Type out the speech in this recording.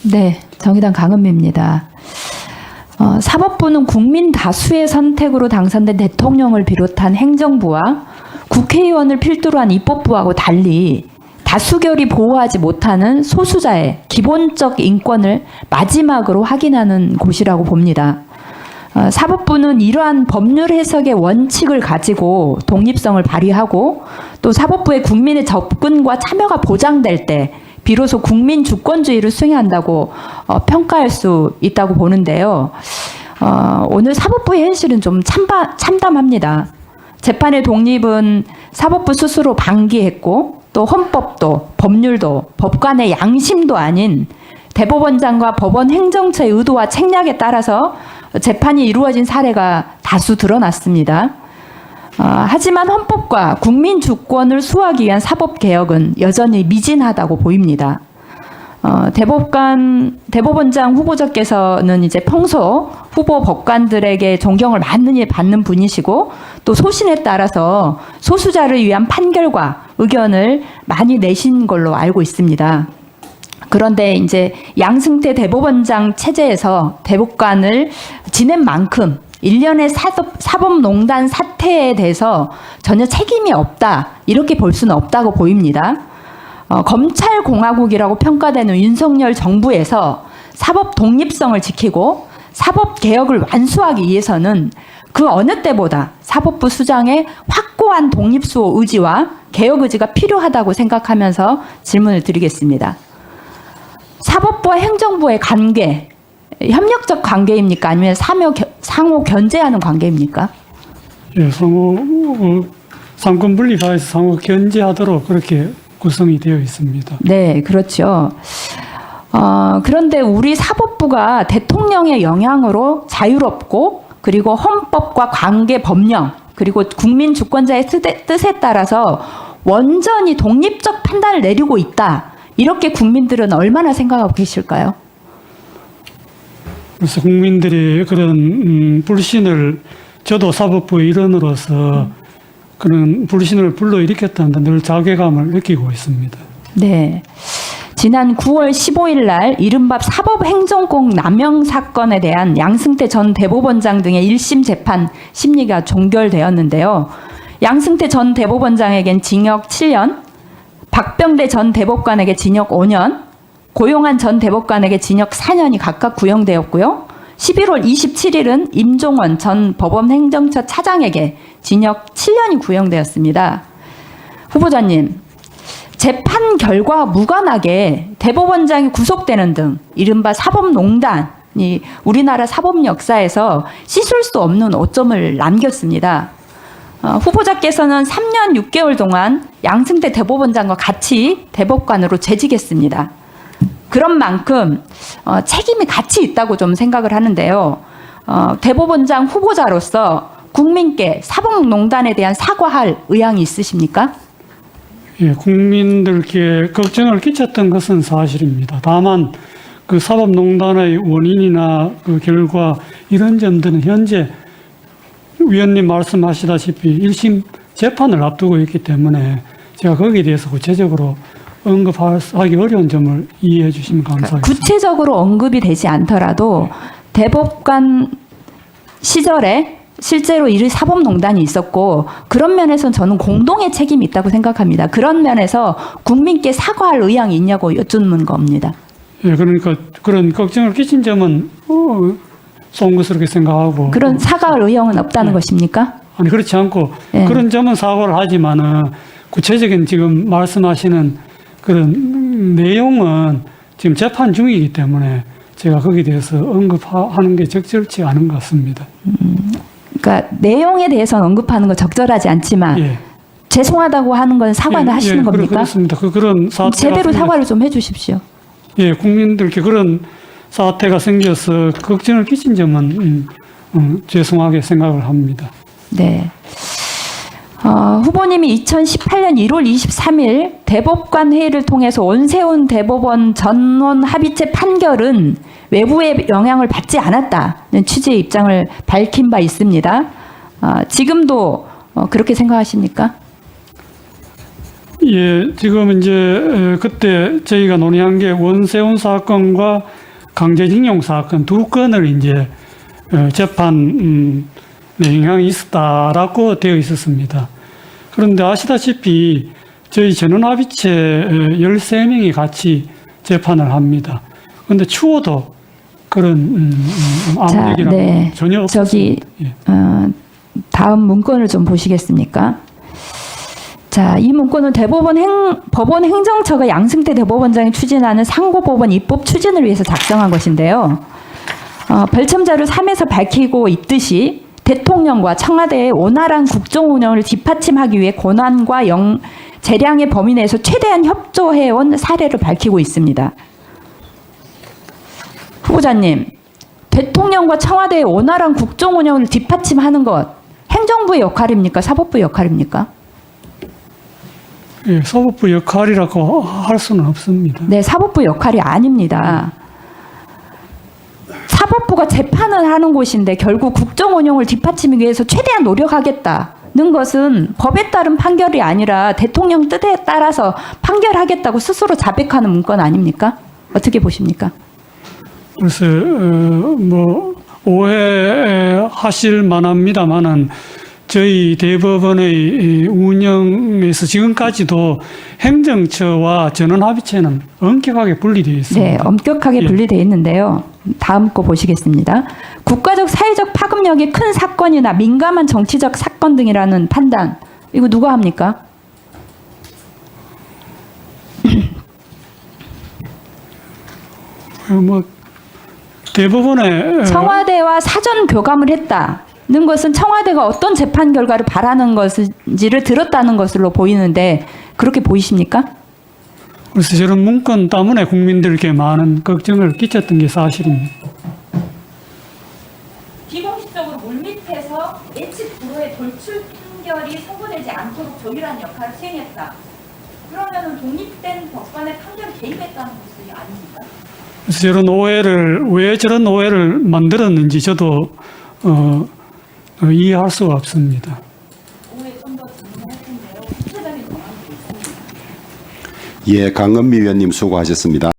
네, 정의당 강은미입니다. 사법부는 국민 다수의 선택으로 당선된 대통령을 비롯한 행정부와 국회의원을 필두로 한 입법부하고 달리 다수결이 보호하지 못하는 소수자의 기본적 인권을 마지막으로 확인하는 곳이라고 봅니다. 사법부는 이러한 법률 해석의 원칙을 가지고 독립성을 발휘하고 또 사법부의 국민의 접근과 참여가 보장될 때 비로소 국민 주권주의를 수행한다고 평가할 수 있다고 보는데요. 오늘 사법부의 현실은 좀 참담합니다. 재판의 독립은 사법부 스스로 방기했고 또 헌법도 법률도 법관의 양심도 아닌 대법원장과 법원 행정처의 의도와 책략에 따라서 재판이 이루어진 사례가 다수 드러났습니다. 하지만 헌법과 국민 주권을 수호하기 위한 사법개혁은 여전히 미진하다고 보입니다. 대법원장 후보자께서는 이제 평소 후보 법관들에게 존경을 많이 받는 분이시고 또 소신에 따라서 소수자를 위한 판결과 의견을 많이 내신 걸로 알고 있습니다. 그런데 이제 양승태 대법원장 체제에서 대법관을 지낸 만큼 일련의 사법농단 사태에 대해서 전혀 책임이 없다 이렇게 볼 수는 없다고 보입니다. 검찰공화국이라고 평가되는 윤석열 정부에서 사법 독립성을 지키고 사법개혁을 완수하기 위해서는 그 어느 때보다 사법부 수장의 확고한 독립수호 의지와 개혁 의지가 필요하다고 생각하면서 질문을 드리겠습니다. 사법부와 행정부의 관계, 협력적 관계입니까? 아니면 상호 견제하는 관계입니까? 예, 상권 분립화해서 상호 견제하도록 그렇게 구성이 되어 있습니다. 네, 그렇죠. 그런데 우리 사법부가 대통령의 영향으로 자유롭고 그리고 헌법과 관계 법령 그리고 국민 주권자의 뜻에 따라서 원전히 독립적 판단을 내리고 있다. 이렇게 국민들은 얼마나 생각하고 계실까요? 그래서 국민들이 그런 불신을 저도 사법부의 일원으로서 그런 불신을 불러일으켰다는 늘 자괴감을 느끼고 있습니다. 네. 지난 9월 15일 날 이른바 사법행정권 남용 사건에 대한 양승태 전 대법원장 등의 1심 재판 심리가 종결되었는데요. 양승태 전 대법원장에겐 징역 7년, 박병대 전 대법관에게 징역 5년, 고용한 전 대법관에게 징역 4년이 각각 구형되었고요. 11월 27일은 임종원 전 법원행정처 차장에게 징역 7년이 구형되었습니다. 후보자님, 재판 결과와 무관하게 대법원장이 구속되는 등 이른바 사법농단이 우리나라 사법 역사에서 씻을 수 없는 오점을 남겼습니다. 후보자께서는 3년 6개월 동안 양승태 대법원장과 같이 대법관으로 재직했습니다. 그런 만큼 책임이 같이 있다고 좀 생각을 하는데요. 대법원장 후보자로서 국민께 사법농단에 대한 사과할 의향이 있으십니까? 예, 국민들께 걱정을 끼쳤던 것은 사실입니다. 다만 그 사법농단의 원인이나 그 결과 이런 점들은 현재 위원님 말씀하시다시피 1심 재판을 앞두고 있기 때문에 제가 거기에 대해서 구체적으로 언급하기 어려운 점을 이해해 주시면 감사하겠습니다. 구체적으로 언급이 되지 않더라도 대법관 시절에 실제로 이 사법농단이 있었고 그런 면에서는 저는 공동의 책임이 있다고 생각합니다. 그런 면에서 국민께 사과할 의향이 있냐고 여쭙는 겁니다. 예, 그러니까 그런 걱정을 끼친 점은 송구스럽게 생각하고 그런 사과할 의향은 없다는 것입니까? 아니 그렇지 않고 그런 점은 사과를 하지만은 구체적인 지금 말씀하시는 그런 내용은 지금 재판 중이기 때문에 제가 거기에 대해서 언급하는 게 적절치 않은 것 같습니다. 그러니까 내용에 대해서는 언급하는 건 적절하지 않지만 죄송하다고 하는 건 사과는 하시는 겁니까? 그렇습니다. 그런 사태가 제대로 사과를 좀 해주십시오. 예, 국민들께 그런 사태가 생겨서 걱정을 끼친 점은 죄송하게 생각을 합니다. 네. 후보님이 2018년 1월 23일 대법관 회의를 통해서 원세훈 대법원 전원 합의체 판결은 외부의 영향을 받지 않았다는 취지의 입장을 밝힌 바 있습니다. 지금도 그렇게 생각하십니까? 예, 지금 이제 그때 저희가 논의한 게 원세훈 사건과 강제징용 사건 두 건을 이제 재판 영향이 있었다라고 되어 있었습니다. 그런데 아시다시피 저희 전원합의체 13명이 같이 재판을 합니다. 그런데 추호도 그런 아무 얘기랑 네. 전혀 저기 없었습니다. 예. 다음 문건을 좀 보시겠습니까? 자, 이 문건은 법원 행정처가 양승태 대법원장이 추진하는 상고법원 입법 추진을 위해서 작성한 것인데요. 별첨 자료 3에서 밝히고 있듯이 대통령과 청와대의 원활한 국정 운영을 뒷받침하기 위해 권한과 재량의 범위 내에서 최대한 협조해온 사례를 밝히고 있습니다. 후보자님, 대통령과 청와대의 원활한 국정 운영을 뒷받침하는 것 행정부의 역할입니까? 사법부의 역할입니까? 예, 사법부 역할이라고 할 수는 없습니다. 네, 사법부 역할이 아닙니다. 사법부가 재판을 하는 곳인데 결국 국정 운영을 뒷받침하기 위해서 최대한 노력하겠다는 것은 법에 따른 판결이 아니라 대통령 뜻에 따라서 판결하겠다고 스스로 자백하는 문건 아닙니까? 어떻게 보십니까? 그래서 뭐 오해하실 만합니다만은 저희 대법원의 운영에서 지금까지도 행정처와 전원합의체는 엄격하게 분리되어 있습니다. 네, 엄격하게 예. 분리되어 있는데요. 다음 거 보시겠습니다. 국가적 사회적 파급력이 큰 사건이나 민감한 정치적 사건 등이라는 판단, 이거 누가 합니까? 뭐 대법원의 청와대와 사전 교감을 했다는 것은 청와대가 어떤 재판 결과를 바라는 것인지를 들었다는 것으로 보이는데 그렇게 보이십니까? 그래서 저런 문건 때문에 국민들께 많은 걱정을 끼쳤던 게 사실입니다. 비공식적으로 물밑에서 예측 불허의 돌출 판결이 선고되지 않도록 조율하는 역할을 수행했다. 그러면은 독립된 법관의 판결에 개입했다는 것이 아닙니까? 그래서 저런 오해를 왜 저런 오해를 만들었는지 저도 이해할 수가 없습니다. 오해 좀 더 질문할 텐데요. 구체적인 정황이 있습니다. 예, 강은미 위원님 수고하셨습니다.